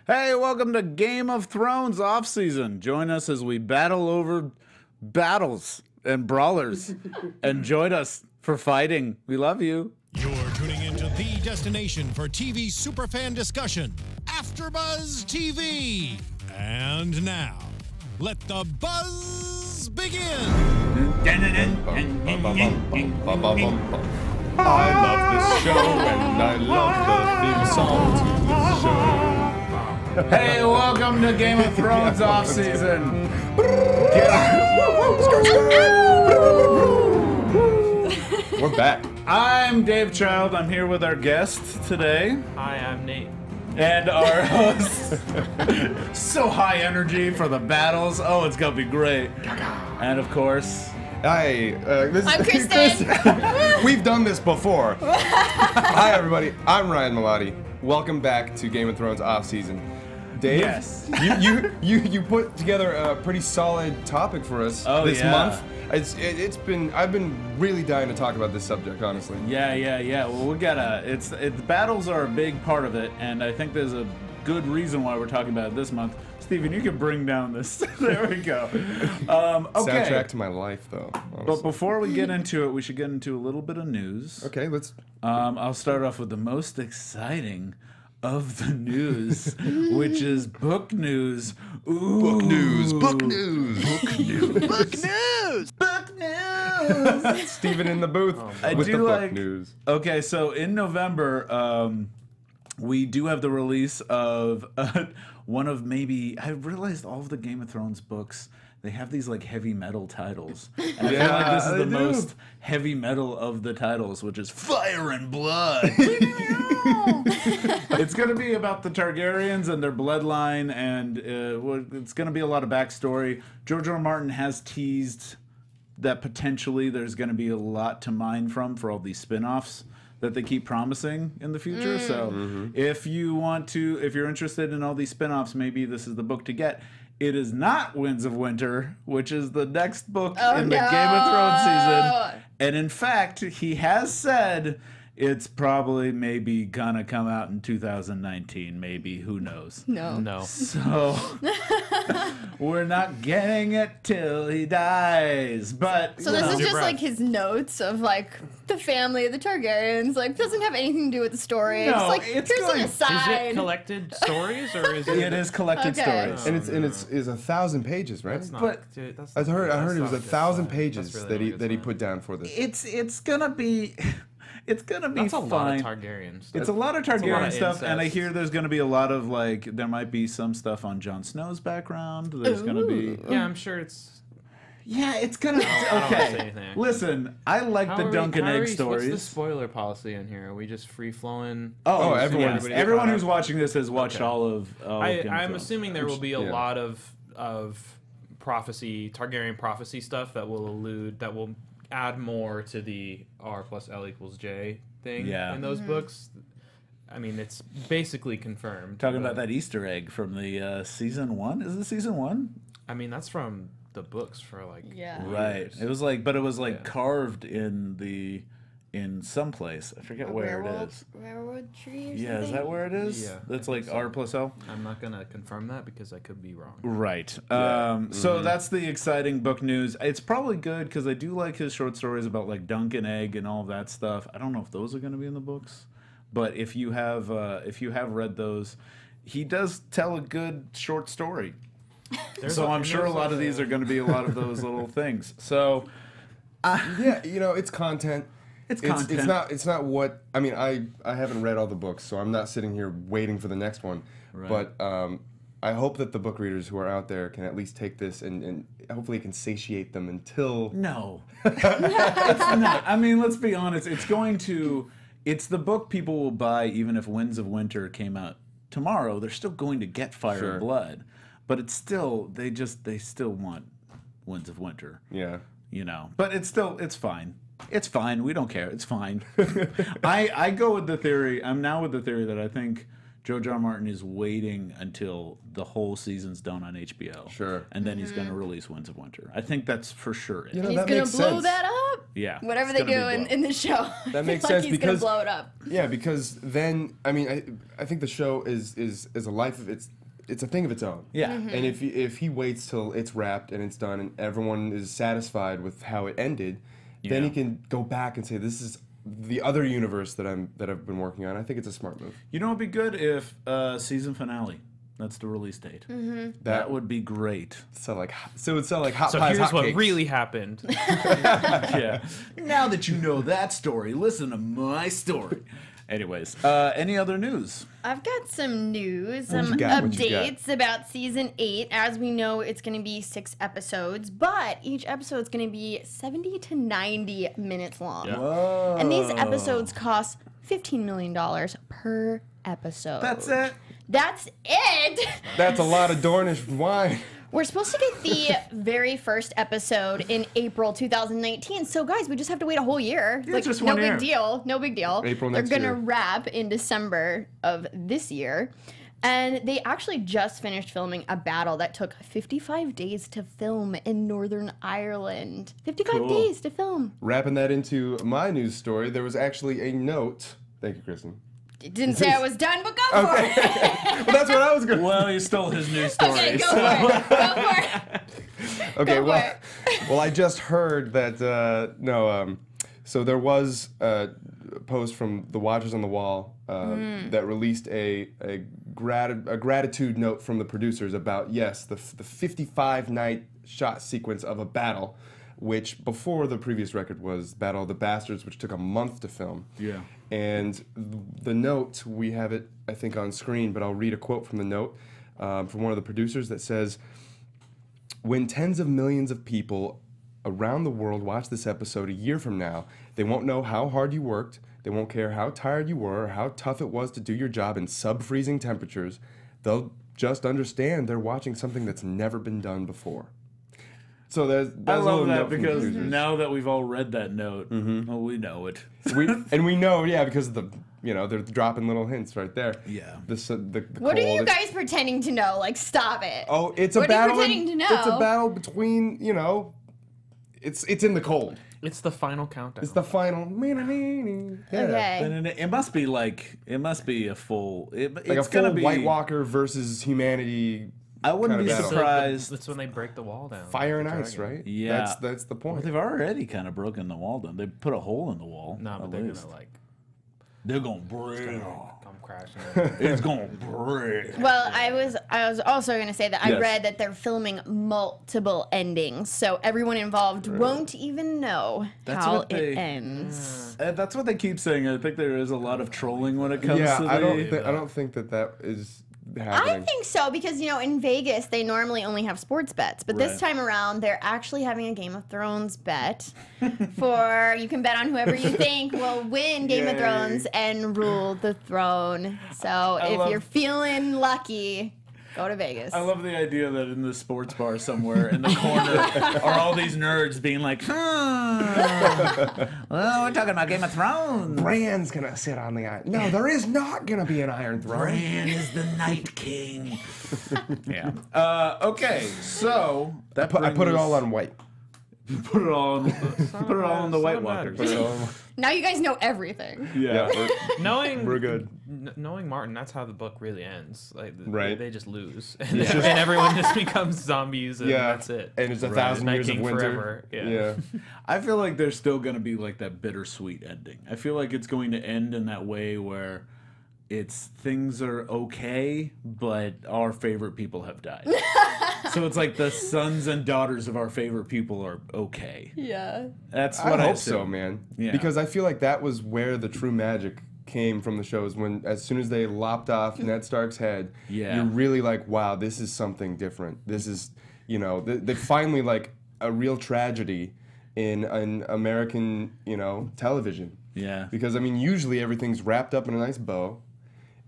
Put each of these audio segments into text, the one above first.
Hey, welcome to Game of Thrones off-season. Join us as we battle over battles and brawlers. And join us for fighting. We love you. You're tuning into the destination for TV superfan discussion, AfterBuzz TV. And now, let the buzz begin. I love this show and I love the theme song to this show. Hey, welcome to Game of Thrones off-season. We're back. I'm Dave Child. I'm here with our guest today. Hi, I'm Nate. And our host. So high energy for the battles. Oh, it's gonna be great. And of course, Hi, I'm Kristen. We've done this before. Hi, everybody. I'm Ryan Malaty. Welcome back to Game of Thrones off season. Dave, yes. you put together a pretty solid topic for us this month. I've been really dying to talk about this subject, honestly. Yeah. Well, we gotta. The battles are a big part of it, and I think there's a good reason why we're talking about it this month. Steven, you can bring down this. There we go. Okay. Soundtrack to my life, though. Honestly. But before we get into it, we should get into a little bit of news. Okay, let's. I'll start off with the most exciting of the news, which is book news. Ooh. Book news. Book news. Book news. Book news! Book news. Steven in the booth with the book news. Okay, so in November, we do have the release of one of maybe, I realized all of the Game of Thrones books, they have these like heavy metal titles. And I feel like this is the most heavy metal of the titles, which is Fire and Blood. It's going to be about the Targaryens and their bloodline, and it's going to be a lot of backstory. George R. R. Martin has teased that potentially there's going to be a lot to mine from for all these spin-offs that they keep promising in the future. So if you're interested in all these spin-offs, maybe this is the book to get. It is not Winds of Winter, which is the next book in the Game of Thrones season. And in fact, he has said it's probably maybe gonna come out in 2019, maybe. Who knows? No. So we're not getting it till he dies. But So this is just like his notes of like the family of the Targaryens. Like doesn't have anything to do with the story. No, It's like it's here's going- an Is aside. it collected stories or is it? it is collected Okay. stories. And it's 1,000 pages, right? That's not, But- dude, that's I heard that's it was not a 1,000 good sign. pages That's really that he not a good put down for this. It's gonna be That's a fine. lot of Targaryen stuff. It's a lot of That's a lot Targaryen of stuff, and I incest. hear there's going to be a lot of, like, there might be some stuff on Jon Snow's background. There's going to be... Yeah, I'm sure it's. Yeah, it's going to... I don't wanna say Okay, anything. listen, I like the Dunk and Egg stories. What's the spoiler policy in here? Are we just free flowing? Oh, everyone, everybody everyone caught who's up? watching this has watched Okay. all of Game of I'm Thrones. assuming there will be a Yeah. lot of prophecy, Targaryen prophecy stuff that will add more to the R plus L equals J thing in those books. I mean, it's basically confirmed. Talking but- about that Easter egg from the season 1. Is it season 1? I mean, that's from the books for like Right. years. It was like, but it was like carved in some place. I forget where it is. Railroad tree or something? Yeah, is that where it is? Yeah, That's I like think so. R plus L? I'm not gonna confirm that because I could be wrong. Right. So that's the exciting book news. It's probably good because I do like his short stories about like Dunk and Egg and all of that stuff. I don't know if those are going to be in the books, but if you have read those, he does tell a good short story. So I'm sure a lot of these are going to be a lot of those little things. So Yeah, it's content. It's content. It's not what I mean. I haven't read all the books, so I'm not sitting here waiting for the next one. Right. But I hope that the book readers who are out there can at least take this and hopefully it can satiate them until. No, it's not. I mean, let's be honest. It's the book people will buy even if Winds of Winter came out tomorrow. They're still going to get Fire and Blood, but it's still they still want Winds of Winter. Yeah. But it's fine. It's fine. We don't care. It's fine. I go with the theory. I'm now with the theory that I think George R. R. Martin is waiting until the whole season's done on HBO. Sure. And then he's going to release Winds of Winter. I think that's for sure it. You know, He's that gonna makes blow sense. that up. Yeah. Whatever they do in the show. That makes like sense he's because gonna blow it up. Yeah, because then I mean I think the show is a life of it's a thing of its own. Yeah. Mm-hmm. And if he waits till it's wrapped and it's done and everyone is satisfied with how it ended, then he can go back and say this is the other universe that I've been working on. I think it's a smart move. You know, it'd be good if season finale. That's the release date. That would be great. So it would sell like hot So pies, here's hot what cakes. really happened. Yeah. Now that you know that story, listen to my story. Anyways, any other news? I've got some news, What some you got? What you got? updates about season 8. As we know, it's going to be 6 episodes, but each episode is going to be 70 to 90 minutes long. Whoa. And these episodes cost $15 million per episode. That's it? That's it! That's a lot of Dornish wine. We're supposed to get the very first episode in April 2019. So, guys, we just have to wait a whole year. Yeah, just 1 no year. big deal. No big deal. April They're next gonna year. wrap in December of this year. And they actually just finished filming a battle that took 55 days to film in Northern Ireland. 55 Cool. days to film. Wrapping that into my news story, there was actually a note. Thank you, Kristen. It didn't say I was done, but go for it. Well, that's what I was going to Well, you stole his news story. Okay, go for it. Go for it. Okay, Go well, for well, I just heard that so there was a post from the Watchers on the Wall that released a gratitude note from the producers about the 55-night shot sequence of a battle, which before the previous record was Battle of the Bastards, which took a month to film. Yeah. And the note, we have it, I think, on screen, but I'll read a quote from the note from one of the producers that says, "When tens of millions of people around the world watch this episode a year from now, they won't know how hard you worked, they won't care how tired you were or how tough it was to do your job in sub-freezing temperatures. They'll just understand they're watching something that's never been done before." So there's I a love little that note from the because producers. now that we've all read that note, well, we know it. we know, yeah, because of they're dropping little hints right there. Yeah. The What are cold, you it's- guys pretending to know? Like, stop it. Oh, it's a What are you battle. pretending to know? It's a battle between, it's in the cold. It's the final countdown. It's the final. Yeah. Okay. And it must be a full. Like It's a gonna full be White Walker versus humanity. I wouldn't kind be of battle. surprised. That's when they break the wall down. Fire and The ice, dragon. right? Yeah. That's the Well, point. they've already kind of broken the wall down. They put a hole in the wall. No, but at they're least. gonna like They're gonna break. come crashing. It's gonna break. Well, I was also going to say that I Yes. read that they're filming multiple endings, so everyone involved won't even know That's how what they- it ends. That's what they keep saying. I think there is a lot of trolling when it comes Yeah, to I the. don't think that is I happening. think so because in Vegas they normally only have sports bets, but this Right. time around they're actually having a Game of Thrones bet for you can bet on whoever you think will win Game of Yay. Thrones and rule the throne. So if love- you're feeling lucky, go to Vegas. I love the idea that in the sports bar somewhere in the corner are all these nerds being like, well, we're talking about Game of Thrones. Bran's gonna sit on the iron. No, there is not gonna be an Iron Throne. Bran is the Night King. Yeah. Okay, so that I put it brings- all on white. Put it all on. Put it all on the White Walkers. Put it all on. Now you guys know everything. Yeah. Knowing We're good. Knowing Martin, that's how the book really ends. Like Right. they just lose, and everyone just becomes zombies, and Yeah, that's it. And it's a Right. 1,000 Night years of King winter. forever. Yeah. I feel like there's still going to be like that bittersweet ending. I feel like it's going to end in that way where it's things are okay, but our favorite people have died. So it's like the sons and daughters of our favorite people are okay. Yeah. That's I what I hope so, assume. man. Yeah. Because I feel like that was where the true magic came from the shows. When as soon as they lopped off Ned Stark's head, Yeah. you're really like, wow, this is something different. This is, they finally like a real tragedy in an American, television. Yeah. Because I mean, usually everything's wrapped up in a nice bow,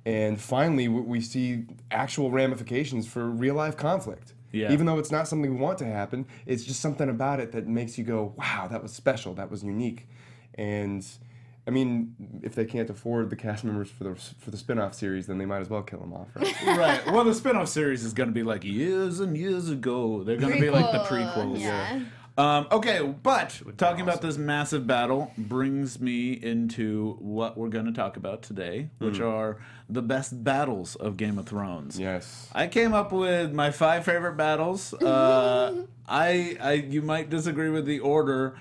and finally we see actual ramifications for real life conflict. Yeah. Even though it's not something we want to happen, it's just something about it that makes you go, wow, that was special, that was unique. And I mean, if they can't afford the cast members for the spin-off series, then they might as well kill them off, right? Right. Well, the spin-off series is going to be like years and years ago. They're going to be like the prequels. Yeah. Okay, but talking about this massive battle brings me into what we're going to talk about today, which are the best battles of Game of Thrones. Yes. I came up with my 5 favorite battles. You might disagree with the order.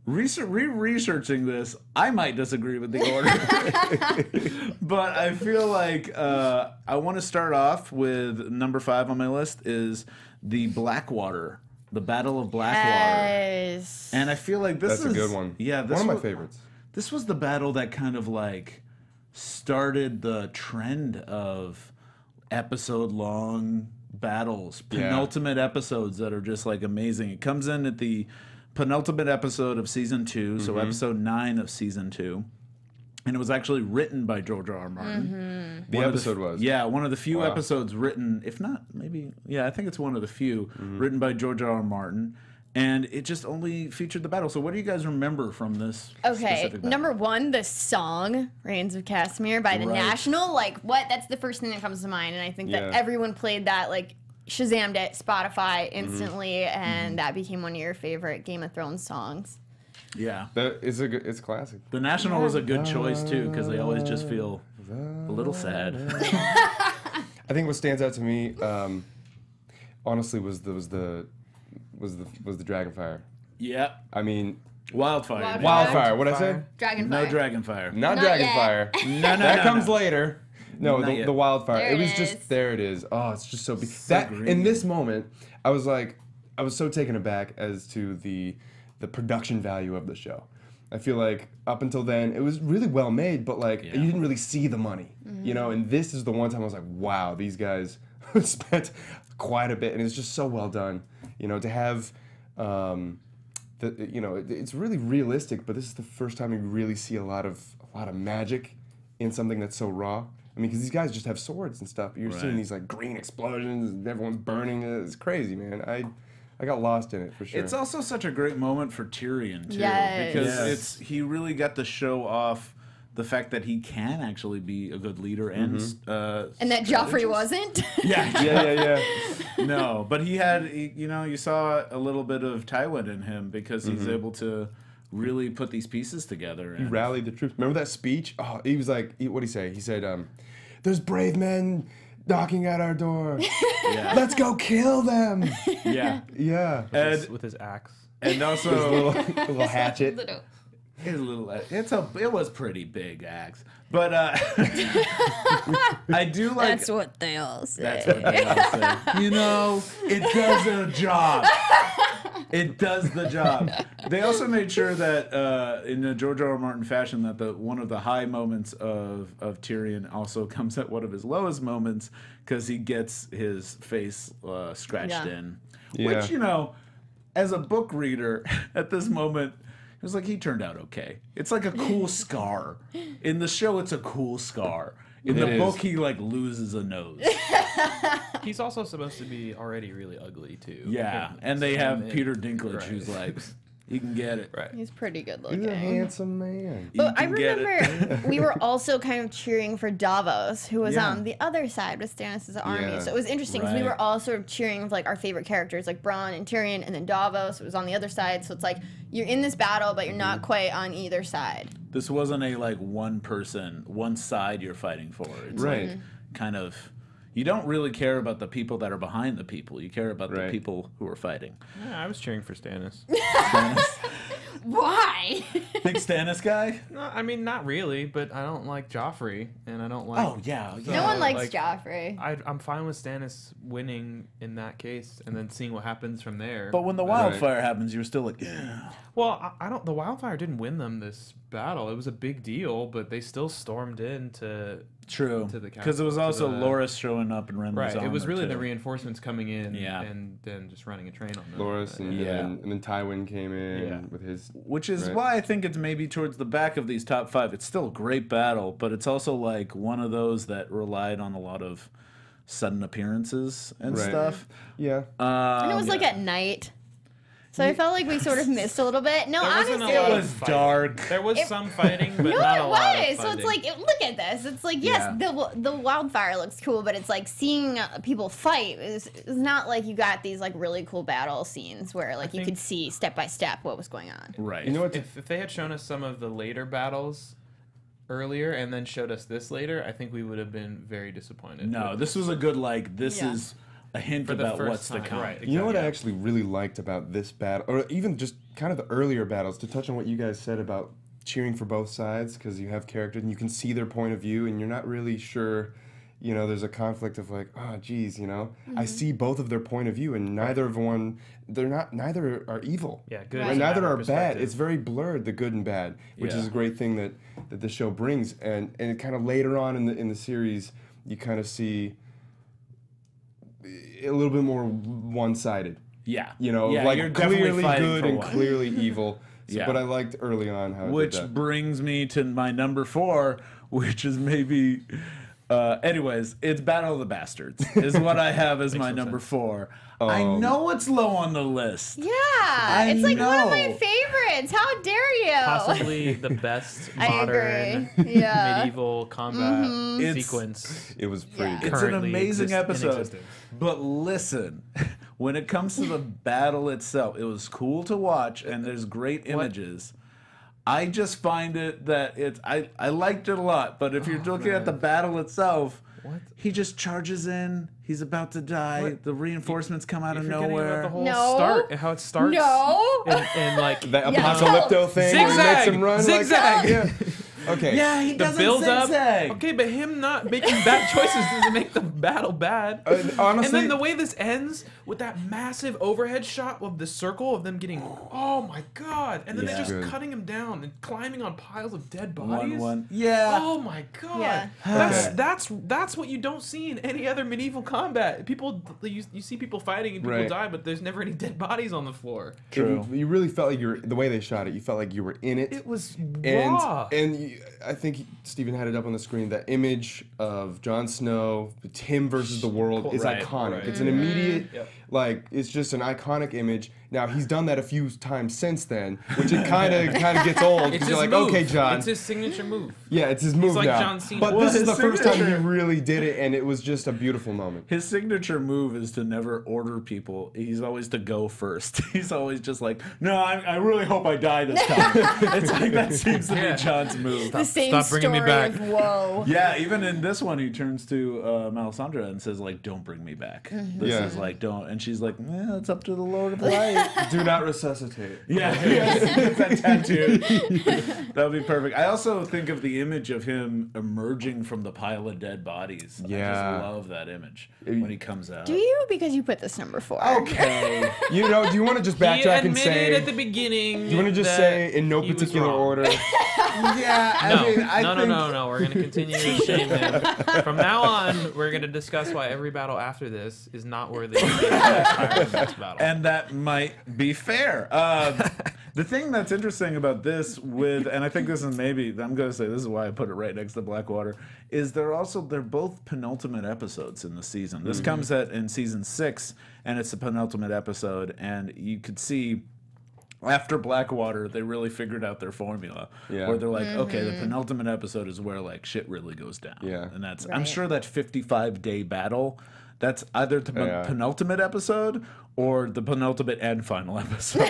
Researching this, I might disagree with the order. But I feel like I want to start off with number 5 on my list is the Blackwater. The Battle of Blackwater. Yes. And I feel like this is a good one. Yeah, one of my favorites. This was the battle that kind of like started the trend of episode-long battles, penultimate episodes that are just like amazing. It comes in at the penultimate episode of season 2, so episode 9 of season 2. And it was actually written by George R. R. Martin. The episode was? Yeah, one of the few episodes written, if not, maybe, I think it's one of the few, written by George R. R. Martin. And it just only featured the battle. So what do you guys remember from this specific battle? Number 1, the song, Reigns of Castamere by The National. Like, what? That's the first thing that comes to mind. And I think that everyone played that, like, Shazammed it, Spotify instantly, and that became one of your favorite Game of Thrones songs. Yeah. It's classic. The National was a good choice, too, because they always just feel a little sad. I think what stands out to me, honestly, was the Dragonfire. Yeah. I mean, Wildfire. Wildfire. What'd I say? Dragonfire. No Dragonfire. Not Not Dragonfire. No, That comes later. No, Not yet. the Wildfire. There It was it just is. there. It is. Oh, it's just so big. green. In this moment, I was so taken aback as to the production value of the show. I feel like up until then it was really well made, but like you didn't really see the money, you know. And this is the one time I was like, wow, these guys spent quite a bit, and it's just so well done. You know, to have, it's really realistic, but this is the first time you really see a lot of magic in something that's so raw. I mean, because these guys just have swords and stuff. You're seeing these like green explosions, and everyone's burning. It's crazy, man. I got lost in it for sure. It's also such a great moment for Tyrion too, Yes. because he really got to show off the fact that he can actually be a good leader and that Joffrey wasn't. yeah. No, but you saw a little bit of Tywin in him because he's able to really put these pieces together. He rallied the troops. Remember that speech? Oh, he was like, what did he say? He said, "There's brave men knocking at our door. Let's go kill them." Yeah. With his axe. And also little hatchet. it was pretty big axe, but I do like. That's what they all say. That's what they all say. You know, it does a job. It does the job. They also made sure that in a George R. R. Martin fashion that one of the high moments of Tyrion also comes at one of his lowest moments because he gets his face scratched in. Yeah. Which, as a book reader, at this moment, it was like he turned out okay. It's like a cool scar. In the show, it's a cool scar. In the book, he like loses a nose. He's also supposed to be already really ugly too. Yeah, and they have Peter Dinklage, who's like, he can get it. Right. He's pretty good looking. He's a handsome man. But I can get it. remember we were also kind of cheering for Davos, who was on the other side with Stannis' army. Yeah. So it was interesting because we Right. were all sort of cheering with like our favorite characters, like Bronn and Tyrion, and then Davos was on the other side. So it's like you're in this battle, but you're not quite on either side. This wasn't a like one side you're fighting for. It's Right. like kind of, you don't really care about the people that are behind the people. You care about the Right. people who are fighting. Yeah, I was cheering for Stannis. Why? Big Stannis guy? No, I mean, not really, but I don't like Joffrey, and I don't like. Oh, yeah. No one likes like, Joffrey. I'm fine with Stannis winning in that case, and then seeing what happens from there. But when the wildfire happens, you're still like, yeah. Well, I don't. The wildfire didn't win them this battle. It was a big deal, but they still stormed into. True. To the Because it was also to the- Loras showing up and Renly's Right. It was armor, really too. the reinforcements coming in, Yeah. and then just running a train on them. Loras and then Tywin came in with his. Which is Right. why I think it's maybe towards the back of these top 5. It's still a great battle, but it's also like one of those that relied on a lot of sudden appearances and Right. stuff. Yeah. And it was like at night. So I felt like we sort of missed a little bit. No, honestly, it was dark. There was some fighting, but no, not it a lot of was. So fighting. it's like, look at this. It's like, yes, the wildfire looks cool, but it's like seeing people fight is not like you got these like really cool battle scenes where like you could see step by step what was going on. Right. You know what? If they had shown us some of the later battles earlier and then showed us this later, I think we would have been very disappointed. No, this was a good like. This is a hint For the about first what's to time, come. right. You know what I actually really liked about this battle, or even just kind of the earlier battles, to touch on what you guys said about cheering for both sides, because you have characters and you can see their point of view and you're not really sure, you know, there's a conflict of like, oh geez, you know, I see both of their point of view and neither are evil. Yeah, good. And neither are bad. It's very blurred, the good and bad, which is a great thing that the show brings. And it kind of later on in the series, you kind of see a little bit more one-sided. Yeah. You know, yeah, like you're definitely clearly fighting good for and one. clearly evil. So, Yeah. But I liked early on how it Which did that. brings me to my number 4, which is maybe. Anyways, it's Battle of the Bastards is what I have as my number 4. I know it's low on the list. Yeah, it's like one of my favorites. How dare you? Possibly the best I modern agree. Yeah. medieval combat It's- sequence. It was pretty Yeah. good. It's an currently amazing in episode. existence. But listen, when it comes to the battle itself, it was cool to watch and there's great images. I just find it that it's I liked it a lot, but if you're looking at the battle itself, he just charges in, he's about to die, the reinforcements come out of You're forgetting nowhere. about the whole No. start, how it starts. No. And like That Yeah. apocalypto thing where he makes him run Zigzag. like yeah. Okay. Yeah, he the doesn't build up. zigzag. Okay, but him not making bad choices doesn't make the battle bad. Honestly, And then the way this ends with that massive overhead shot of the circle of them getting, oh my god, and then they're just Good. cutting him down and climbing on piles of dead bodies. One. Yeah. Oh my god. Yeah. That's what you don't see in any other medieval combat. People, you see people fighting and people Right. die, but there's never any dead bodies on the floor. True. You really felt like the way they shot it, you felt like you were in it. It was and raw. I think Steven had it up on the screen. That image of Jon Snow, him versus the world, is Right, iconic. right. It's an immediate, Yep. like, it's just an iconic image. Now he's done that a few times since then, which it kind of gets old because you're like, move. okay, John. It's his signature move. Yeah, it's his move like now. John Cena. But Well, this is his the first time he signature- really did it, and it was just a beautiful moment. His signature move is to never order people. He's always to go first. He's always just like, no, I really hope I die this time. It's like that seems to be John's move. The same Stop bringing me story back. of woe. Yeah, even in this one, he turns to Melisandre and says, like, don't bring me back. This Yeah. is like, don't. And she's like, it's up to the Lord of Light. Do not resuscitate. Yeah, yes, that tattoo. That would be perfect. I also think of the image of him emerging from the pile of dead bodies. I Yeah. just love that image when he comes out. Do you? Because you put this number 4. Okay. You know, do you want to just He backtrack and admitted say? at the beginning. Do you want to just that say in no he was particular wrong. order? Yeah, I No, mean, I no, think... no. We're gonna continue to shame him. From now on, we're gonna discuss why every battle after this is not worthy of being the next battle. And that might be fair. The thing that's interesting about this and I think this is maybe, I'm going to say this is why I put it right next to Blackwater, is they're both penultimate episodes in the season. This comes in season 6, and it's the penultimate episode, and you could see after Blackwater, they really figured out their formula. Yeah. Where they're like, okay, the penultimate episode is where like shit really goes down. Yeah. And that's, I'm Right. sure that 55-day battle, that's either the penultimate episode or the penultimate and final episode.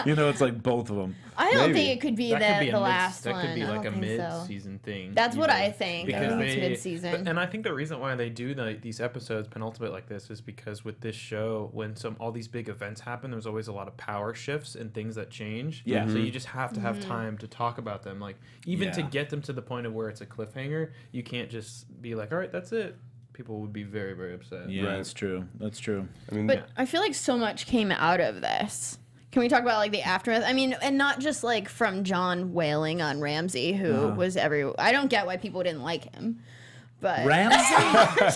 You know, it's like both of them. I don't Maybe. think it could be the last one. That could be I like a don't think so. mid-season thing. That's what even. I think. Because I think it's they- mid-season. And I think the reason why they do these episodes penultimate like this is because with this show, when all these big events happen, there's always a lot of power shifts and things that change. Yeah. So you just have to have time to talk about them. Like even to Yeah. get them to the point of where it's a cliffhanger, you can't just be like, all right, that's it. People would be very, very upset. Yeah, Right. that's true. That's true. I mean, But I feel like so much came out of this. Can we talk about like the aftermath? I mean, and not just like from John wailing on Ramsay, who was I don't get why people didn't like him, but Ramsay?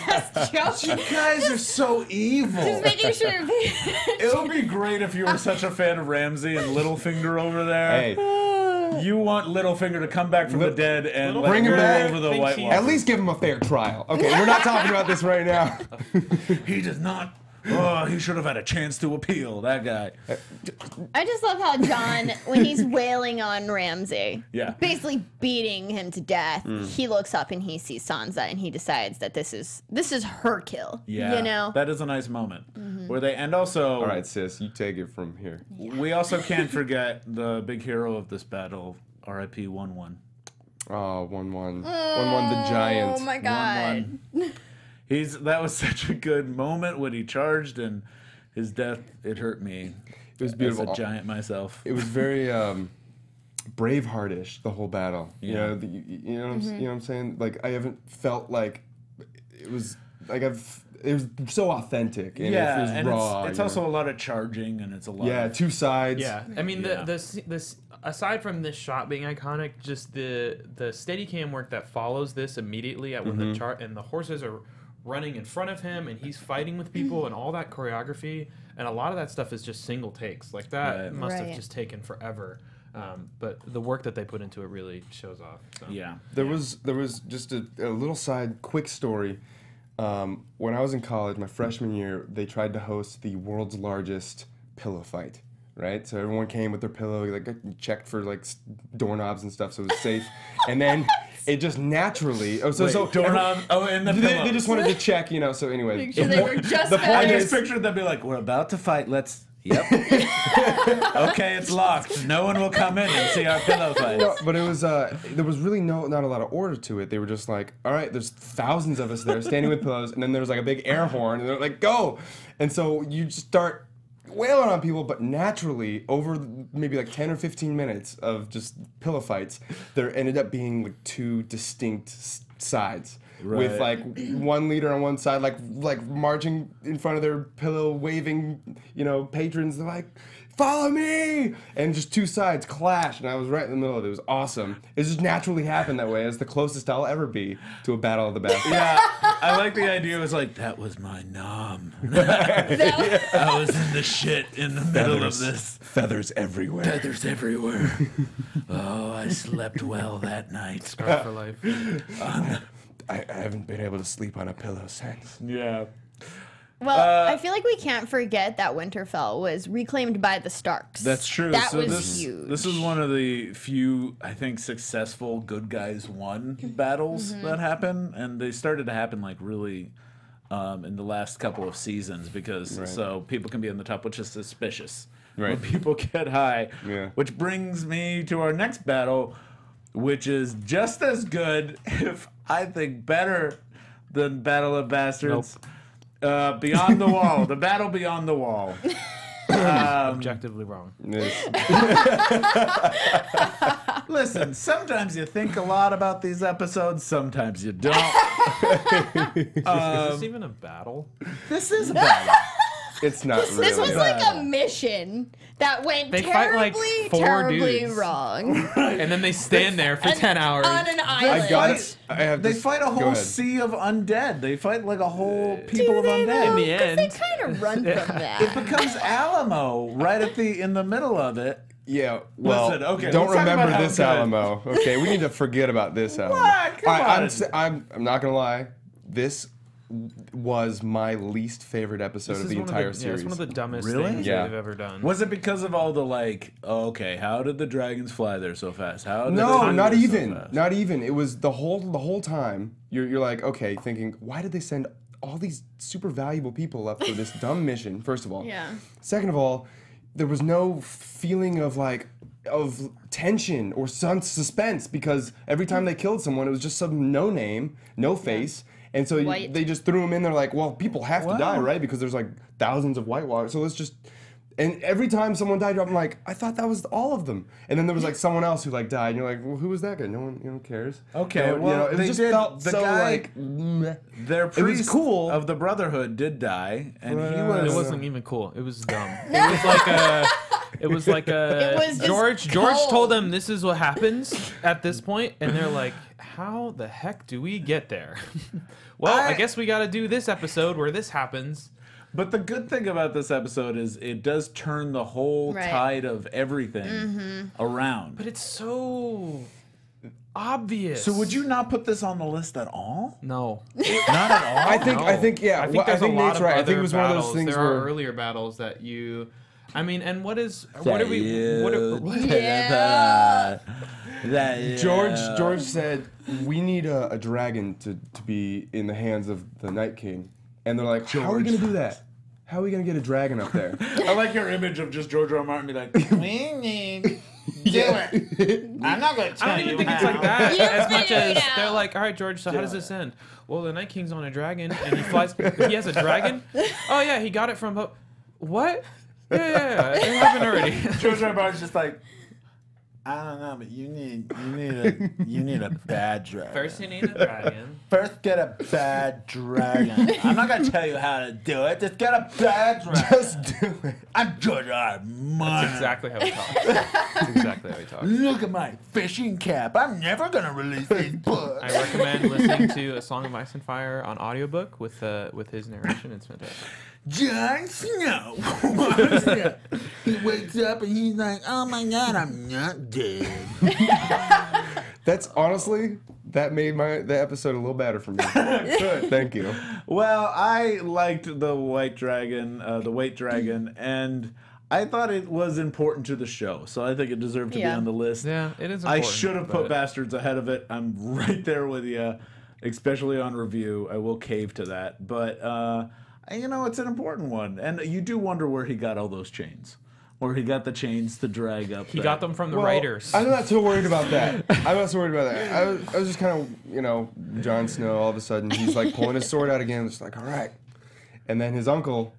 just joking. You guys are so evil. Just making sure. It would be great if you were such a fan of Ramsay and Littlefinger over there. hey, You want Littlefinger to come back from the dead and like, Bring him rule back. over the Think White he- Walkers. at least give him a fair trial. Okay, we're not talking about this right now. He does not Oh, he should have had a chance to appeal. That guy. I just love how John, when he's wailing on Ramsay, basically beating him to death, he looks up and he sees Sansa and he decides that this is her kill. Yeah, you know, that is a nice moment where they and also. All right, sis, you take it from here. We also can't forget the big hero of this battle, R.I.P. 1-1. Oh, 1-1. 1-1, the giant. Oh my god. 1-1. That was such a good moment when he charged, and his death, it hurt me. It was beautiful. As a giant myself. It was very Braveheart-ish, the whole battle. Yeah. You know what I'm saying? Like, I haven't felt like it was like it was so authentic and it was raw. It's also a lot of charging, and it's a lot. Yeah, two sides. Yeah, I mean this aside from this shot being iconic, just the Steadicam work that follows this immediately at when the chart and the horses are running in front of him and he's fighting with people and all that choreography, and a lot of that stuff is just single takes. Like that must have just taken forever. But the work that they put into it really shows off. So. Yeah. There was just a little side quick story. When I was in college, my freshman year, they tried to host the world's largest pillow fight. Right, so everyone came with their pillow, like checked for like doorknobs and stuff, so it was safe. And then it just naturally. Oh, so doorknob. In the pillow. They just wanted to check, you know. So anyway, make sure they were just. The point I is, just pictured them be like, "We're about to fight. Let's." Yep. Okay, it's locked. No one will come in and see our pillow fight. No, but it was there was really not a lot of order to it. They were just like, all right, there's thousands of us there standing with pillows, and then there was like a big air horn, and they're like, go, and so you just start wailing on people, but naturally over maybe like 10 or 15 minutes of just pillow fights, there ended up being like two distinct sides. Right. With like one leader on one side, like marching in front of their pillow, waving, you know, patrons. They're like, "Follow me!" And just two sides clash, and I was right in the middle of it. It was awesome. It just naturally happened that way. It's the closest I'll ever be to a battle of the bastards. Yeah, I like the idea. It was like that was my nom. I was in the shit in the middle of this. Feathers everywhere. Feathers everywhere. Oh, I slept well that night. Scar for life. I haven't been able to sleep on a pillow since. Yeah. Well, I feel like we can't forget that Winterfell was reclaimed by the Starks. That's true. That was huge. This is one of the few, I think, successful good guys won battles that happen, and they started to happen like really in the last couple of seasons because so people can be on the top, which is suspicious. Right. When people get high, which brings me to our next battle, which is just as good, if I think better than Battle of Bastards. Nope. Beyond the Wall. The Battle Beyond the Wall. Objectively wrong. Listen, sometimes you think a lot about these episodes, sometimes you don't. Is this even a battle? This is a battle. It's not really. This was like a mission that went terribly wrong. And then they stand there for 10 hours. On an island. They fight a whole sea of undead. They fight like a whole people of undead. In the end. They kind of run from that. It becomes Alamo right in the middle of it. Yeah, well, listen, okay, don't remember this Alamo. Okay, we need to forget about this Alamo. What? Come on. I'm not gonna lie. This was my least favorite episode of the entire series. Yeah, it's one of the dumbest Really? things they've ever done. Was it because of all the like? Okay, how did the dragons fly there so fast? How? No, not even. Not even. It was the whole time. You're like, okay, thinking, why did they send all these super valuable people up for this dumb mission? First of all, Second of all, there was no feeling of tension or suspense because every time they killed someone, it was just some no name, no face. And so they just threw him in there like, well, people have to die, right? Because there's like thousands of White Walkers. So let's just... And every time someone died, I'm like, I thought that was all of them. And then there was like someone else who like died. And you're like, well, who was that guy? No one cares. Okay, it just felt so like... Their priest of the Brotherhood did die. And he was... It wasn't even cool. It was dumb. It was like George told them this is what happens at this point, and they're like, how the heck do we get there? Well, I guess we got to do this episode where this happens. But the good thing about this episode is it does turn the whole tide of everything around. But it's so obvious. So would you not put this on the list at all? No. Not at all? I think yeah. I think there's a lot Nate's of right. I other think it was one of those battles. things There where are earlier battles that you. I mean, and what are George said we need a dragon to be in the hands of the Night King, and they're like, how are we gonna do that? How are we gonna get a dragon up there? I like your image of just George R. R. Martin be like, we need do it. I'm not gonna tell I don't even you think how. it's like that You as much figure it as out. they're like, all right, George, so how does this end? Well, the Night King's on a dragon and he flies. He has a dragon? Oh, yeah, he got it from. What? Yeah, it happened already. George R. R. Martin's just like, I don't know, but you need a bad dragon. First, you need a dragon. First, get a bad dragon. I'm not gonna tell you how to do it. Just get a bad dragon. Just do it. I'm George R. Martin. That's exactly how he talks. That's exactly how he talks. Look at my fishing cap. I'm never gonna release these books. I recommend listening to A Song of Ice and Fire on audiobook with his narration. It's fantastic. Jon Snow. He wakes up and he's like, oh my god, I'm not dead. That's honestly, that made the episode a little better for me. Good, thank you. Well, I liked the White Dragon, and I thought it was important to the show, so I think it deserved to be on the list. Yeah, it is I important. should have put Bastards ahead of it. I'm right there with you, especially on review. I will cave to that, but it's an important one, and you do wonder where he got all those chains, where he got the chains to drag up. He got them from the writers. I'm not too worried about that. I was just kind of, Jon Snow, all of a sudden, he's like pulling his sword out again. It's like, all right. And then his Uncle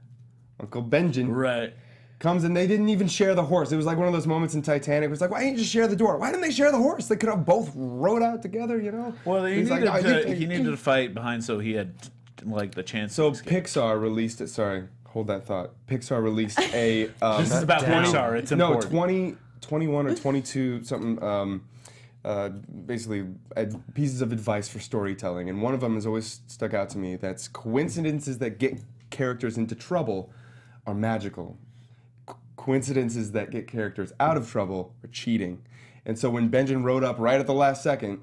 Benjen, right, comes and they didn't even share the horse. It was like one of those moments in Titanic. It was like, why didn't you just share the door? Why didn't they share the horse? They could have both rode out together, you know? Well, he needed to fight behind so he had like the chance. So Pixar released it. Sorry, hold that thought. Pixar released a. This is about Pixar. It's important. 21 or 22 something. Basically, pieces of advice for storytelling, and one of them has always stuck out to me. That's coincidences that get characters into trouble are magical. Coincidences that get characters out of trouble are cheating. And so when Benjen rode up right at the last second,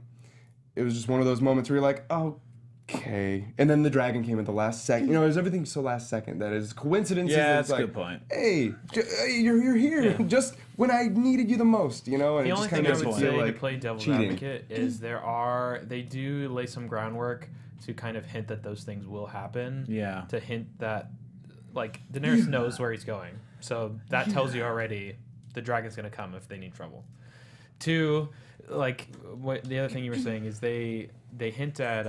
it was just one of those moments where you're like, oh. Okay, and then the dragon came at the last second. You know, there's everything so last second that is coincidences. Yeah, that's like, a good point. Hey, you're here just when I needed you the most. You know, and the it only just kind thing I of would makes it say feel to like play devil's cheating. advocate is they do lay some groundwork to kind of hint that those things will happen. Yeah. To hint that, like, Daenerys knows where he's going, so that tells you already the dragon's gonna come if they need trouble. Two, like, what the other thing you were saying is they hint at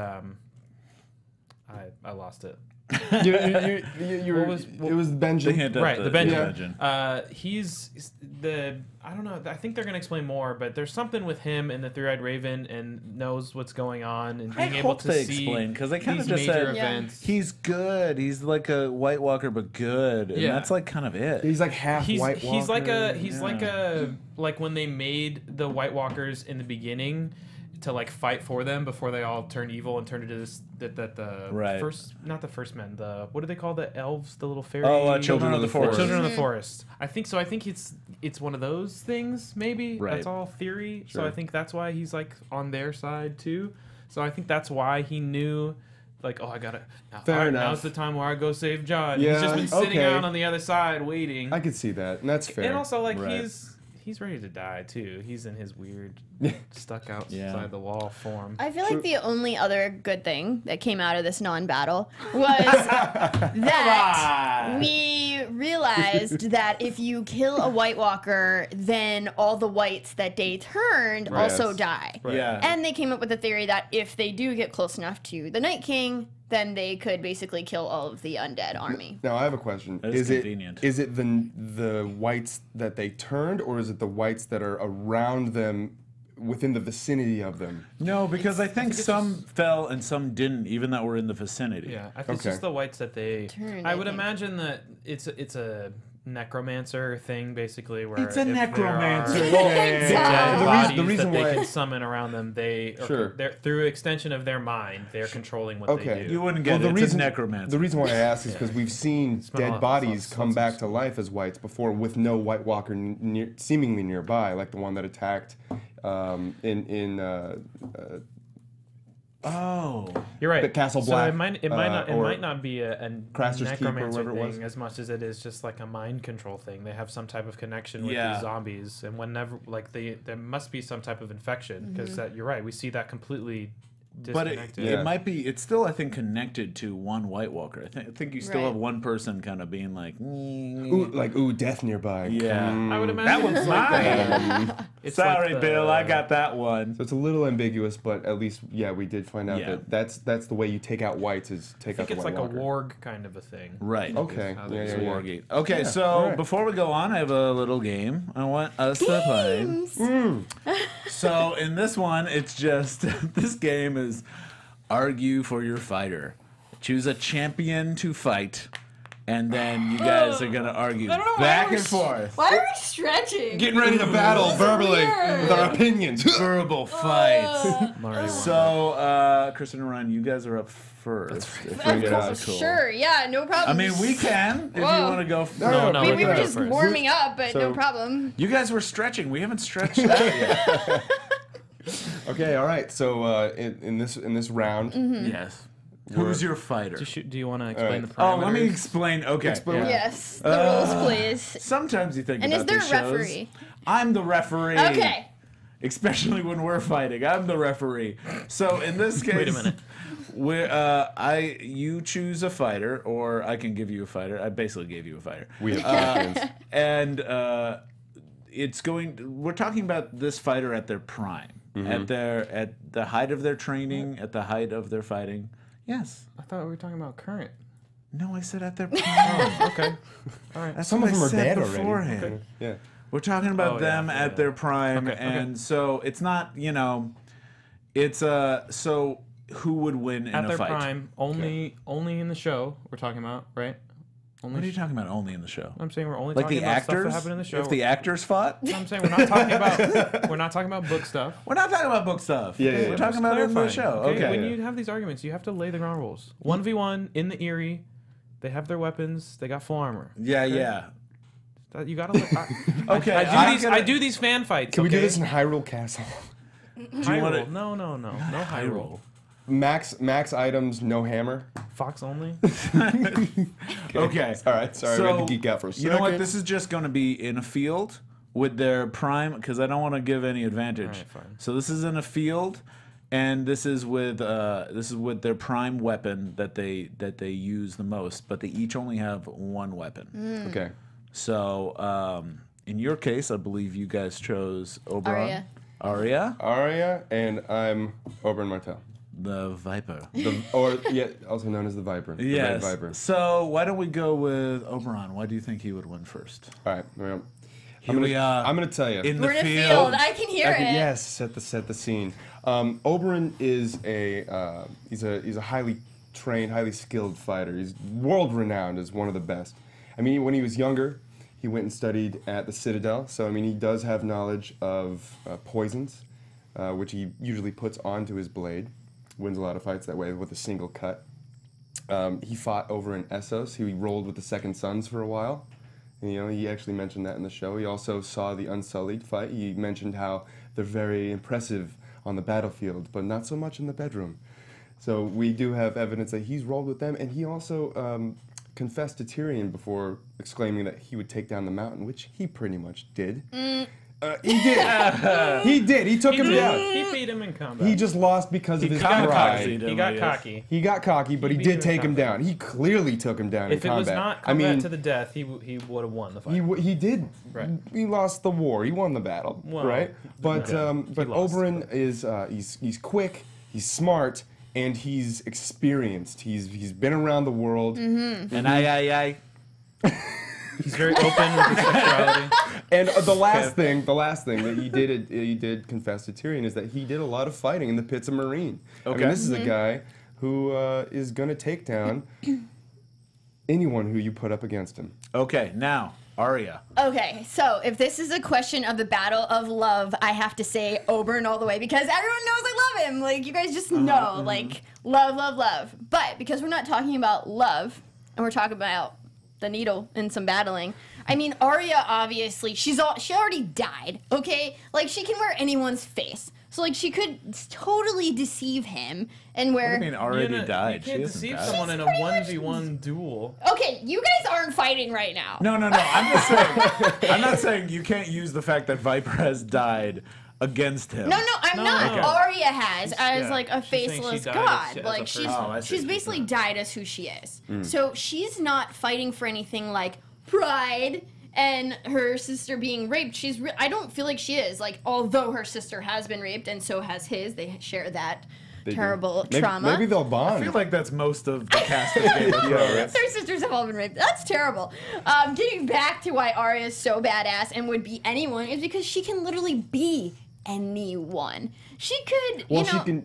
I lost it. It was Benjen. Right, the Benjen. He's the I don't know. I think they're gonna explain more, but there's something with him and the Three-Eyed Raven and knows what's going on and being able to see explain because they kind of these just major said events. he's good. He's like a White Walker, but good, and that's like kind of it. He's like half White Walker. He's like when they made the White Walkers in the beginning to like fight for them before they all turned evil and turned into this first, not the first men, the what do they call the elves, the little fairy Children of the Forest. Children of the Forest. I think so. I think it's one of those things maybe. Right. That's all theory. Sure. So I think that's why he's like on their side too. So I think that's why he knew like, oh, I gotta Fair enough. now's the time where I go save John. Yeah, He's just been sitting okay. out on the other side waiting. I could see that, and that's fair. And also, like, Right. he's ready to die too. He's in his weird stuck outside the wall form. I feel like the only other good thing that came out of this non-battle was that we realized that if you kill a White Walker, then all the whites that day turned also die. Right. Yeah. And they came up with the theory that if they do get close enough to the Night King, then they could basically kill all of the undead army. Now I have a question. That is convenient. Is it the whites that they turned, or is it the whites that are around them, within the vicinity of them? No, because I think some fell and some didn't, even that were in the vicinity. Yeah, I think it's just the whites that they. Turned, I I would think. imagine that it's a necromancer thing, basically, where It's a if necromancer. there are bodies The reason that why- they can summon around them, they're through extension of their mind, they're controlling what they do. You wouldn't get it. It's a necromancer. The reason why I ask is because we've seen dead bodies come back to life as whites before with no White Walker seemingly nearby, like the one that attacked You're right. The Castle So Black. it might not be a Craster's Keep or necromancer whatever it was. thing as much as it is just like a mind control thing. They have some type of connection with these zombies, and whenever there must be some type of infection because you're right. We see that completely disconnected. But it might be. It's still, I think, connected to one White Walker. I think you still have one person kind of being like, ooh, death nearby. Yeah, I would imagine that one's mine. Sorry, like Bill, I got that one. So it's a little ambiguous, but at least, we did find out that that's the way you take out whites is take out the White Walker. I think it's like a warg kind of a thing. Right. Okay. Wargy. Okay, so before we go on, I have a little game I want us to play. So in this one, it's just, this game is argue for your fighter. Choose a champion to fight. And then you guys are gonna argue back and forth. Why are we stretching? Getting ready to battle verbally with our opinions. Verbal fights. So, Kristen and Ryan, you guys are up first. Sure, yeah, no problem. I mean, we can if you want to go. No, we were just warming up, but no problem. You guys were stretching. We haven't stretched out yet. Okay, all right. So in this round, yes. Who's your fighter? Do you want to explain the parameters? Oh, let me explain. Okay. Yes, the rules, please. Sometimes you think about these shows. And is there a shows. referee? I'm the referee. Okay. Especially when we're fighting. I'm the referee. So in this case... Wait a minute. You choose a fighter, or I can give you a fighter. I basically gave you a fighter. We have champions. And we're talking about this fighter at their prime. At the height of their training, at the height of their fighting. Yes. I thought we were talking about current. No, I said at their prime. Okay. All right. Some of them are dead beforehand. already. Okay. Yeah. We're talking about them at their prime, and so it's not, it's so who would win in a fight? At their prime, only in the show we're talking about, right? What are you talking about? Only in the show? I'm saying we're only like talking the about actors. stuff that happened in the show. If the actors fought, I'm saying we're not talking about book stuff. We're not talking about book stuff. Yeah. We're talking about it in the show. Okay. When you have these arguments, you have to lay the ground rules. 1v1 in the Erie, they have their weapons. They got full armor. Yeah, okay? yeah. You gotta. Okay. I do these fan fights. Can we do this in Hyrule Castle? Hyrule? No Hyrule. Max items, no hammer. Fox only. Okay. All right. Sorry, we had to geek out for a second. You know what? This is just going to be in a field with their prime, because I don't want to give any advantage. All right, fine. So this is in a field, and this is with their prime weapon that they use the most, but they each only have one weapon. Okay. So in your case, I believe you guys chose Oberon. Arya, and I'm Oberyn Martell. the Viper. Also known as the Viper. The Yes. Red Viper. So why don't we go with Oberon? Why do you think he would win first? All right. Well, Here we are. I'm gonna tell you. We're in a field. I can hear it. Yes, set the scene. Oberyn is he's a highly trained, highly skilled fighter. He's world renowned as one of the best. I mean, when he was younger, he went and studied at the Citadel. So I mean, he does have knowledge of poisons, which he usually puts onto his blade. Wins a lot of fights that way with a single cut. He fought over in Essos. He rolled with the Second Sons for a while. And, you know, he actually mentioned that in the show. He also saw the Unsullied fight. He mentioned how they're very impressive on the battlefield, but not so much in the bedroom. So we do have evidence that he's rolled with them, and he also confessed to Tyrion before exclaiming that he would take down the mountain, which he pretty much did. He did. He did. He took him down. He beat him in combat. He just lost because of his pride. He got cocky. He got cocky, but he did take him down. He clearly took him down in combat. If it was not combat to the death, he would have won the fight. He did. Right. He lost the war. He won the battle. Well, right. But Oberyn is he's quick. He's smart. And he's experienced. He's been around the world. Mm-hmm. And I. He's very open with his sexuality. And the last thing that he did confess to Tyrion is that he did a lot of fighting in the pits of Meereen. Okay. I mean, this is a guy who is going to take down anyone who you put up against him. Okay, now Arya. Okay, so if this is a question of the battle of love, I have to say Oberyn all the way because everyone knows I love him. Like, you guys just know, like, love, love, love. But because we're not talking about love, and we're talking about the needle and some battling, I mean, Arya, obviously, she already died, okay? Like, she can wear anyone's face. So, like, she could totally deceive him and wear... What do you mean already died? You can't deceive someone in a 1v1 duel. Okay, you guys aren't fighting right now. No. I'm just saying. I'm not saying you can't use the fact that Viper has died against him. No, I'm not. Okay. Arya has as Yeah. like a saying faceless she died god. as Like a she's person. I see she's what you're basically saying. died as who she is. So she's not fighting for anything like pride and her sister being raped. I don't feel like she is. Like, although her sister has been raped and so has his, they share that terrible trauma. Maybe they'll bond. I feel like that's most of the cast of Game of Thrones. Their sisters have all been raped. That's terrible. Getting back to why Arya is so badass and would be anyone is because she can literally be anyone. She could, Well, you know...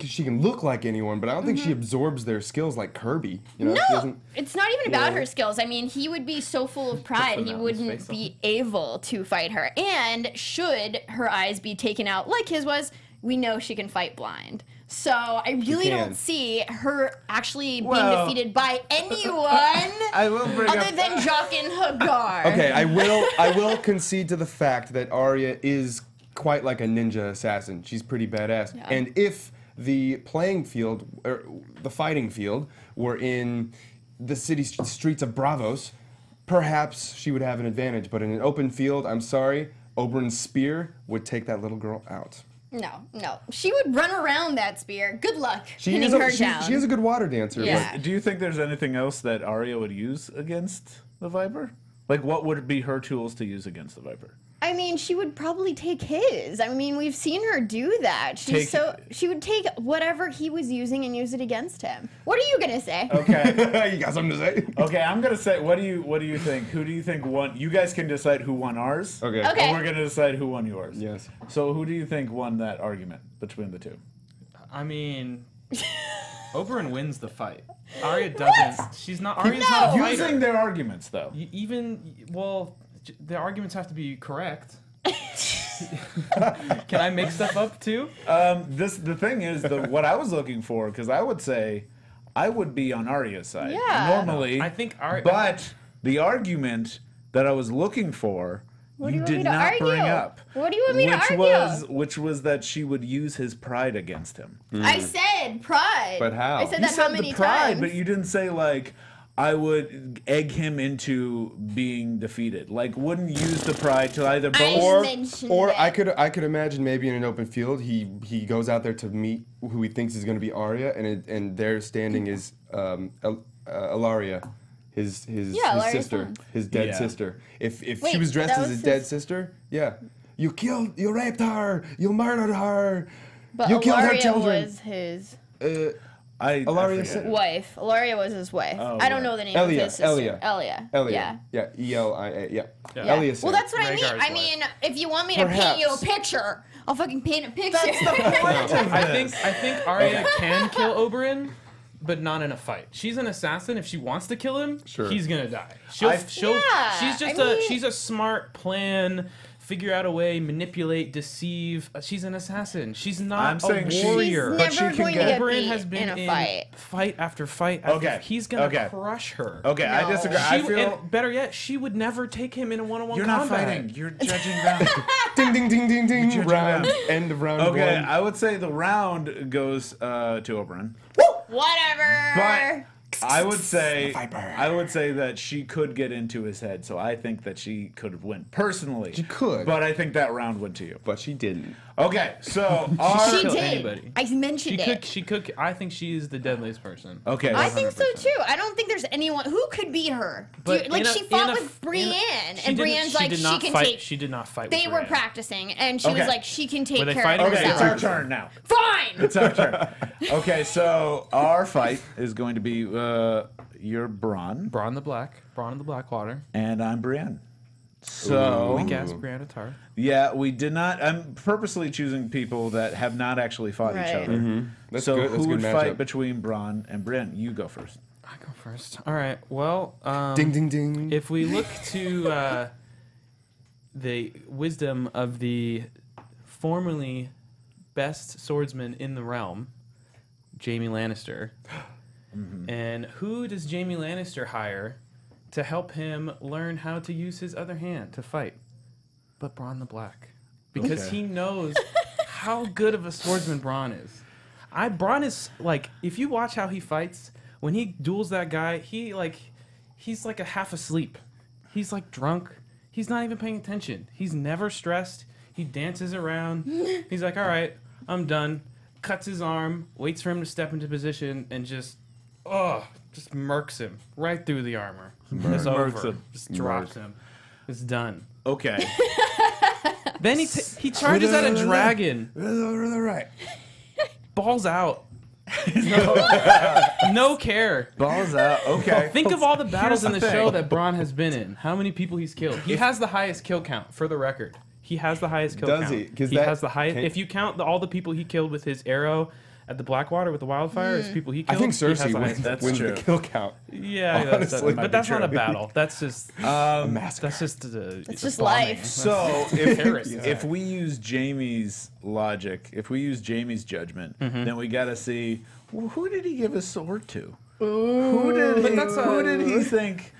she can look like anyone, but I don't think she absorbs their skills like Kirby. You know, she No, doesn't- it's not even about her skills. I mean, he would be so full of pride, he mountain's wouldn't face be able to fight her. And should her eyes be taken out like his was, we know she can fight blind. So I really can. don't see her actually being Well, defeated by anyone I will bring other up. than Jaqen Hagar. Okay, I will concede to the fact that Arya is quite like a ninja assassin. She's pretty badass. Yeah. And if the playing field, or the fighting field, were in the city streets of Bravos, perhaps she would have an advantage. But in an open field, I'm sorry, Oberyn's spear would take that little girl out. No. She would run around that spear. Good luck pinning She her down. is a good water dancer. Yeah. Do you think there's anything else that Arya would use against the Viper? Like, what would be her tools to use against the Viper? I mean, she would probably take his. I mean, we've seen her do that. She would take whatever he was using and use it against him. What are you gonna say? Okay. You got something to say? Okay, I'm gonna say. What do you think? Who do you think won? You guys can decide who won ours. Okay. Okay. And we're gonna decide who won yours. Yes. So who do you think won that argument between the two? I mean, Oberyn wins the fight. Arya doesn't. She's not. Arya's not a fighter. Using their arguments, though. The arguments have to be correct. Can I make stuff up too? The thing is, what I was looking for, because I would say, I would be on Arya's side Yeah. normally. I think Arya. But the argument that I was looking for, What do you you want did me to not bring argue? up. What do you want me to argue? Which was that she would use his pride against him. I said pride. But how? I said You that said how many the pride, times? but you didn't say like I would egg him into being defeated. Like, wouldn't use the pride to either both. Or mentioned I it. could imagine maybe in an open field he goes out there to meet who he thinks is going to be Arya, and their standing is Ilaria, his Ilaria's sister, fine. his dead Yeah. sister. If she Wait, was dressed that as was his dead his- sister, yeah, you raped her, you murdered her, But you killed her Ilaria children. was his I Ilaria forget. said- wife. Ilaria was his wife. Oh, I don't right. know the name of his sister. Elia. Elia. Elia, Yeah. Elia, yeah. Yeah. Elia Well, said- that's what I mean. Rhaegar's I mean, if you want me to paint Perhaps. you a picture, I'll fucking paint a picture. That's the point of I this. think Arya can kill Oberyn, but not in a fight. She's an assassin. If she wants to kill him, Sure. he's gonna die. Yeah, She's just I mean- she's a smart plan. Figure out a way, manipulate, deceive. She's an assassin. She's I'm not saying a she's warrior. But she never can going get- to get Oberyn beat has been in a fight. after fight. After Okay, he's gonna okay. crush her. Okay, I No. disagree. She, I feel and better yet, she would never take him in a one-on-one you're combat. not fighting. You're judging them. Ding ding ding ding ding. judging Round them. end of round Okay, one. I would say the round goes to Oberyn. Whatever. But I would say Viper. that she could get into his head, so I think that she could win personally. She could. but I think that round went to you. But she didn't. Okay, so she our kill did. anybody. I mentioned it. She could. I think she is the deadliest person. okay. I think so 100%. too. I don't think there's anyone who could beat her. But Like in a- she fought in a- with Brienne, she and didn't- Brienne's like did she not can fight. take. She did not fight. They with were Brienne. practicing, and she Okay. was like, she can take Were they care fighting? of Okay, it's herself. our turn now. Fine. It's our turn. Okay, so our fight is going to be you're Bronn, Braun the Blackwater. and I'm Brienne. So Weak ass Brianna Tarth. yeah, we did not. I'm purposely choosing people that have not actually fought each Right. other. That's so good. That's who a would good fight matchup. between Bronn and Brienne? You go first. I go first. All right. Well, Ding, ding, ding. if we look to the wisdom of the formerly best swordsman in the realm, Jaime Lannister, and who does Jaime Lannister hire to help him learn how to use his other hand to fight? But Bronn the Black. Because he knows how good of a swordsman Bronn is. Bronn is, like, if you watch how he fights, when he duels that guy, he's like a half asleep. He's like drunk. He's not even paying attention. He's never stressed. He dances around. He's like, all right, I'm done. Cuts his arm, waits for him to step into position, and just murks him right through the armor. It's over. Just drops him. It's done. Okay. Then he charges at a dragon. Right. Balls out. No care. Balls out. Okay. Think of all the battles in the thing. show that Bronn has been in. How many people he's killed? He has the highest kill count, for the record. He has the highest kill count. Does he? 'Cause He that has the highest. can't- If you count all the people he killed with his arrow at the Blackwater with the wildfire, as people he I killed. think he has Cersei the wins, highest- That's wins true. the kill count. Yeah, Honestly, but that's not a true. battle. That's just Massacre. that's just It's just bombing. life. So Terrorist. if we use Jaime's logic, if we use Jaime's judgment, then we got to see, well, who did he give his sword to? Who did he think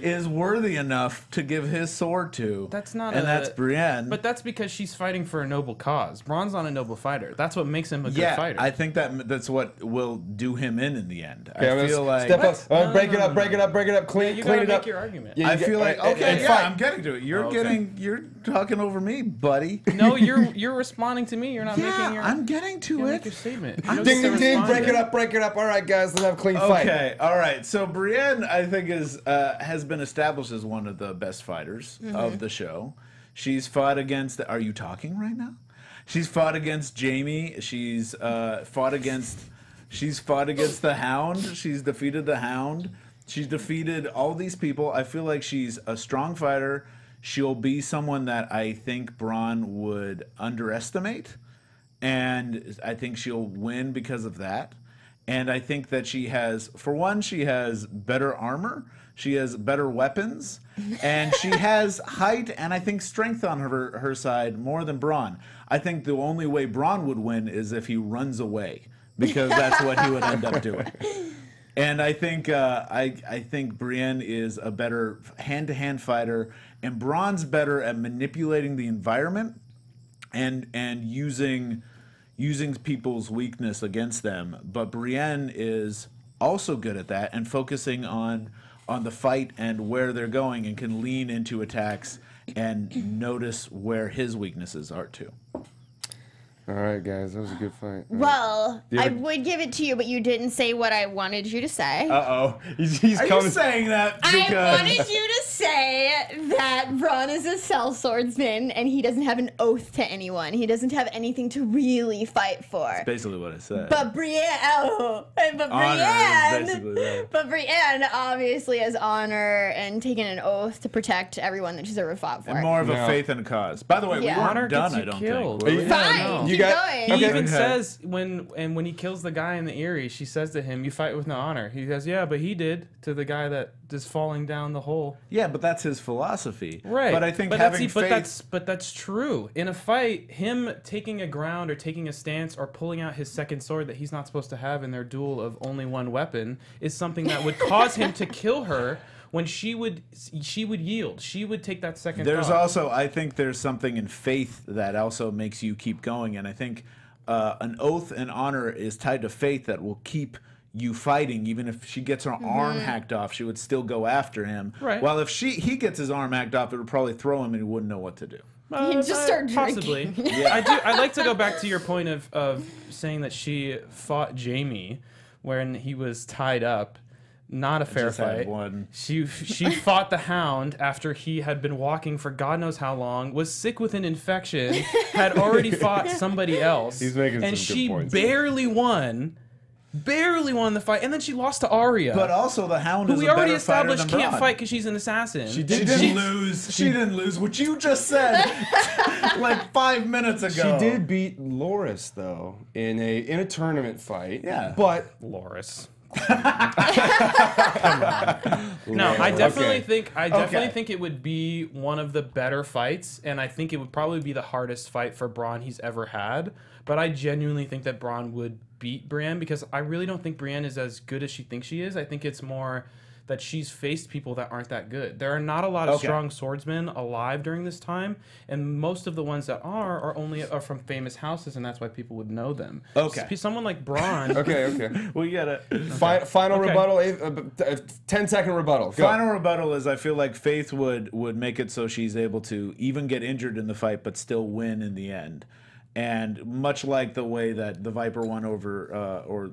is worthy enough to give his sword to? That's not and that's Brienne. But that's because she's fighting for a noble cause. Bronn's not a noble fighter. That's what makes him a good fighter. I think that's what will do him in the end. Okay, I feel like step up. No, break no, it up, no, break it up, break it up, clean, you clean gotta it make up. your argument. Yeah, I you feel get- like okay, and yeah, fight. I'm getting to it. You're okay. you're talking over me, buddy. No, you're responding to me. You're not making your. I'm getting to you it. make your statement. Ding, ding, ding, break it up, break it up. All right, guys, let's have a clean fight. Okay, all right. So Brienne, I think, has been established as one of the best fighters of the show. She's fought against. Are you talking right now? She's fought against Jaime. She's fought against the Hound. She's defeated the Hound. She's defeated all these people. I feel like she's a strong fighter. She'll be someone that I think Bronn would underestimate, and I think she'll win because of that. And I think that she has better armor, she has better weapons, and she has height and I think strength on her side more than Bronn. I think the only way Bronn would win is if he runs away, because that's what he would end up doing. And I think I think Brienne is a better hand-to-hand fighter, and Bronn's better at manipulating the environment and using people's weakness against them. But Brienne is also good at that and focusing on the fight and where they're going, and can lean into attacks and notice where his weaknesses are too. All right, guys, that was a good fight. Well, You I ever- would give it to you, but you didn't say what I wanted you to say. Uh-oh. He's Are coming. you saying that I because wanted you to say that Bronn is a cell swordsman and he doesn't have an oath to anyone. He doesn't have anything to really fight for. basically what I said. But Brienne, Honor is basically that. but Brienne obviously has honor and taken an oath to protect everyone that she's ever fought for. And more of a No. faith and a cause. By the way, Yeah. we Honor weren't done, gets you I don't killed. think. Were we? Fine, no. keep You got- going. He Okay. even Okay. says when he kills the guy in the Eyrie, she says to him, "You fight with no honor." He goes, "Yeah, but he did," to the guy that is falling down the hole. Yeah, but that's his philosophy. Right. But I think having faith. But that's true. In a fight, him taking a ground or taking a stance or pulling out his second sword that he's not supposed to have in their duel of only one weapon is something that would cause him to kill her. When she would yield, she would take that second. There's thought. also, I think there's something in faith that also makes you keep going, and I think an oath and honor is tied to faith that will keep you fighting. Even if she gets her arm hacked off, she would still go after him. Right. While if he gets his arm hacked off, it would probably throw him and he wouldn't know what to do. He'd just start possibly. drinking. Yeah. I'd like to go back to your point of saying that she fought Jaime when he was tied up. Not a fair just had fight. one. She fought the Hound after he had been walking for God knows how long, was sick with an infection, had already fought somebody else. He's making and some good she points. barely won the fight, and then she lost to Arya. But also, the Hound who is we a already better fighter established than can't Bronn. fight because she's an assassin. She didn't lose. She didn't lose, which you just said like 5 minutes ago. She did beat Loras though in a tournament fight. Yeah. But Loras. No, I definitely think it would be one of the better fights, and I think it would probably be the hardest fight for Braun he's ever had. But I genuinely think that Braun would beat Brienne, because I really don't think Brienne is as good as she thinks she is. I think it's more that she's faced people that aren't that good. There are not a lot of strong swordsmen alive during this time, and most of the ones that are from famous houses, and that's why people would know them. Okay. Someone like Braun. Okay. We got it. Final rebuttal, 10-second rebuttal. Go. Final rebuttal is I feel like Faith would make it so she's able to even get injured in the fight but still win in the end. And much like the way that the Viper won over or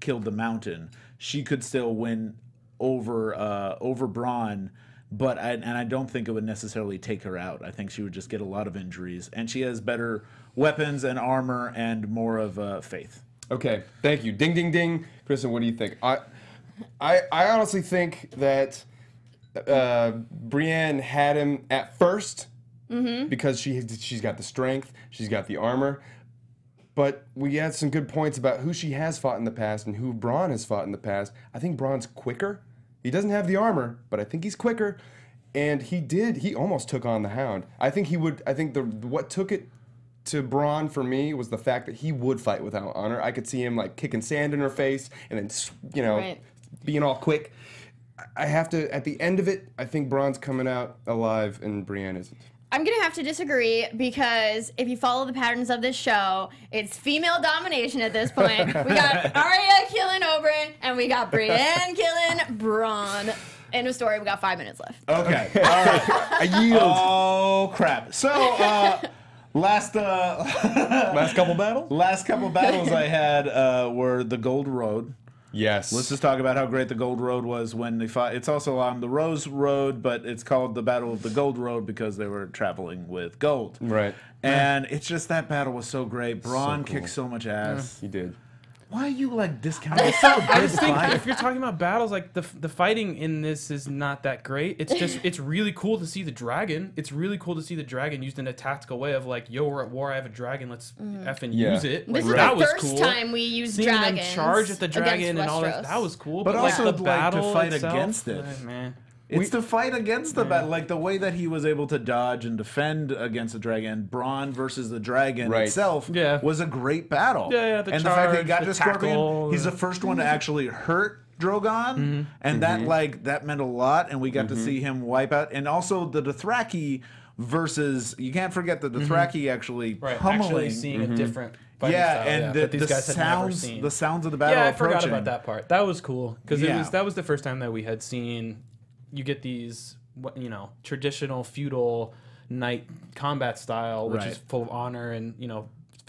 killed the Mountain, she could still win over Braun, but I don't think it would necessarily take her out. I think she would just get a lot of injuries, and she has better weapons and armor and more of faith. Okay, thank you. Ding, ding, ding. Kristen, what do you think? I honestly think that Brienne had him at first because she's got the strength, she's got the armor. But we had some good points about who she has fought in the past and who Braun has fought in the past. I think Braun's quicker. He doesn't have the armor, but I think he's quicker. And he almost took on the Hound. I think what took it to Braun for me was the fact that he would fight without honor. I could see him like kicking sand in her face and then, being all quick. At the end of it, I think Braun's coming out alive and Brienne isn't. I'm going to have to disagree, because if you follow the patterns of this show, it's female domination at this point. We got Arya killing Oberyn, and we got Brienne killing Braun. End of story. We got 5 minutes left. Okay. All right. I yield. Oh, crap. So, last couple battles? Last couple battles I had were the Gold Road. Yes. Let's just talk about how great the Gold Road was when they fought. It's also on the Rose Road, but it's called the Battle of the Gold Road because they were traveling with gold. Right. And it's just that battle was so great. Braun kicked so much ass. He did. Why are you like discounting? I just think if you're talking about battles, like the fighting in this is not that great. It's just it's really cool to see the dragon. It's really cool to see the dragon used in a tactical way of like, yo, we're at war. I have a dragon. Let's effing use it. This Like, is that the was first cool. time we used Seeing dragons. them charge at the dragon and all that. Westeros. That was cool. But like also, the like, to battle fight itself, against it. Man. It's to fight against the battle, like the way that he was able to dodge and defend against the dragon. Braun versus the dragon itself was a great battle. The and charge, the fact that he got to tackle, Scorpion, he's the first one to actually hurt Drogon, and that meant a lot. And we got to see him wipe out, and also the Dothraki versus. You can't forget the Dothraki actually pummeling. Actually seeing a different. Style, and the sounds of the battle. Yeah, I approaching. forgot about that part. That was cool because that was the first time that we had seen. You get these, traditional feudal knight combat style, which is full of honor and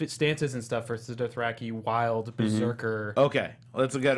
stances and stuff versus the Dothraki wild berserker. Okay,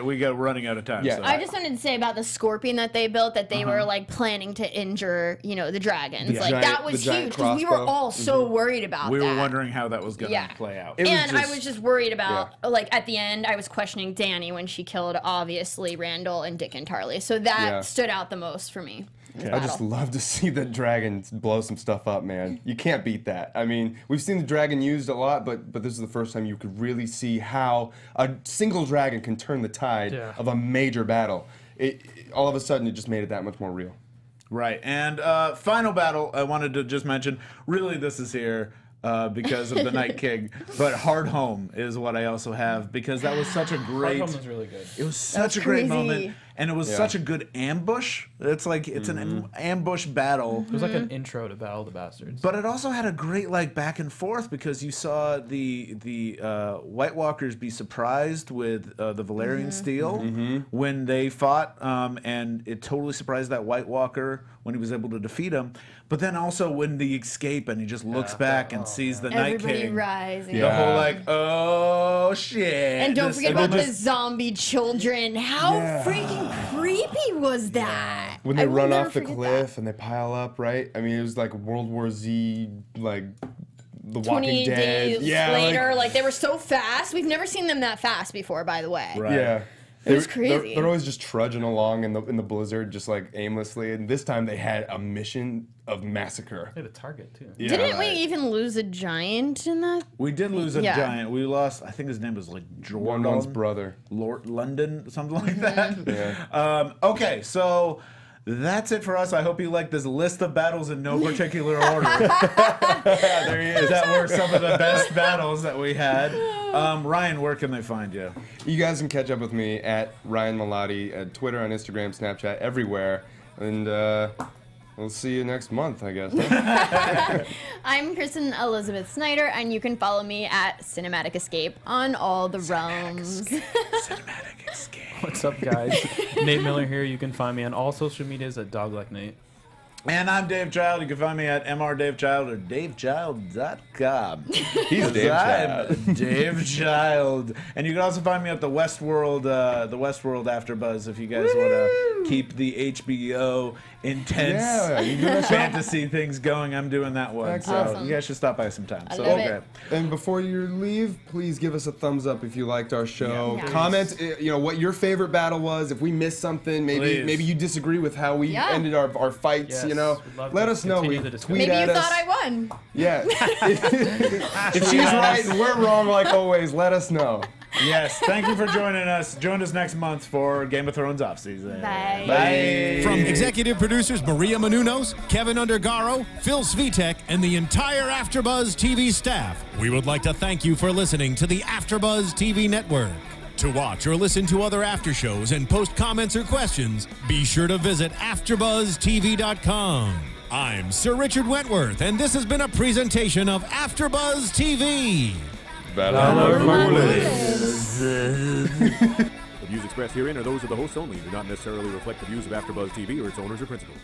we got running out of time. Yeah. So. I just wanted to say about the scorpion that they built, that they were like planning to injure, the dragons. That was huge because we were all so worried about We that. were wondering how that was going to play out. I was just worried about, like, at the end, I was questioning Dany when she killed, obviously, Randall and Dick and Tarly. So that stood out the most for me. I just love to see the dragon blow some stuff up, man. You can't beat that. I mean, we've seen the dragon used a lot, but this is the first time you could really see how a single dragon can turn the tide of a major battle. All of a sudden, it just made it that much more real. Right. And final battle, I wanted to just mention, really this is here because of the Night King, but Hard Home is what I also have because that was such a great... Hard Home was really good. It was such a great moment. And it was such a good ambush. It's like it's an ambush battle. It was like an intro to Battle of the Bastards. But it also had a great like back and forth because you saw the White Walkers be surprised with the Valyrian steel when they fought, and it totally surprised that White Walker when he was able to defeat him. But then also when the escape and he just looks back and sees the Night King. Rising. The whole like, oh shit. And don't forget about the zombie children. How freaking creepy was that? When they run off the cliff and they pile up, right? I mean, it was like World War Z, like The Walking Dead. Days later, like they were so fast. We've never seen them that fast before, by the way. Right. Yeah. It was crazy. They're always just trudging along in the blizzard, just like aimlessly. And this time they had a mission of massacre. They had a target too. Yeah. Didn't we even lose a giant in that? We did lose a giant. We lost, I think his name was like Jordan. One's brother. Lord London, something like that. Yeah. Okay, so that's it for us. I hope you like this list of battles in no particular order. There he is. That were some of the best battles that we had. Ryan, where can they find you? You guys can catch up with me at Ryan Malaty at Twitter, on Instagram, Snapchat, everywhere. And we'll see you next month, I guess. Huh? I'm Kristen Elizabeth Snyder, and you can follow me at Cinematic Escape on all the realms. Cinematic Escape. What's up, guys? Nate Miller here. You can find me on all social medias at DogLikeNate. And I'm Dave Child. You can find me at mrdavechild or davechild.com. He's Dave Child. I'm Dave Child. And you can also find me at the Westworld AfterBuzz if you guys want to keep the HBO intense fantasy things going. I'm doing that one. So awesome. you guys should stop by sometime. I love it. And before you leave, please give us a thumbs up if you liked our show. Yeah. Comment, what your favorite battle was. If we missed something, maybe you disagree with how we ended our fights. Yes. Let us know. Tweet Maybe at you us. thought I won. Yeah. If she's right and we're wrong, like always, let us know. Yes. Thank you for joining us. Join us next month for Game of Thrones offseason. Bye. Bye. From executive producers Maria Menounos, Keven Undergaro, Phil Svitek, and the entire AfterBuzz TV staff, we would like to thank you for listening to the AfterBuzz TV network. To watch or listen to other after shows and post comments or questions, be sure to visit AfterBuzzTV.com. I'm Sir Richard Wentworth, and this has been a presentation of AfterBuzz TV. The views expressed herein are those of the hosts only and do not necessarily reflect the views of AfterBuzz TV or its owners or principals.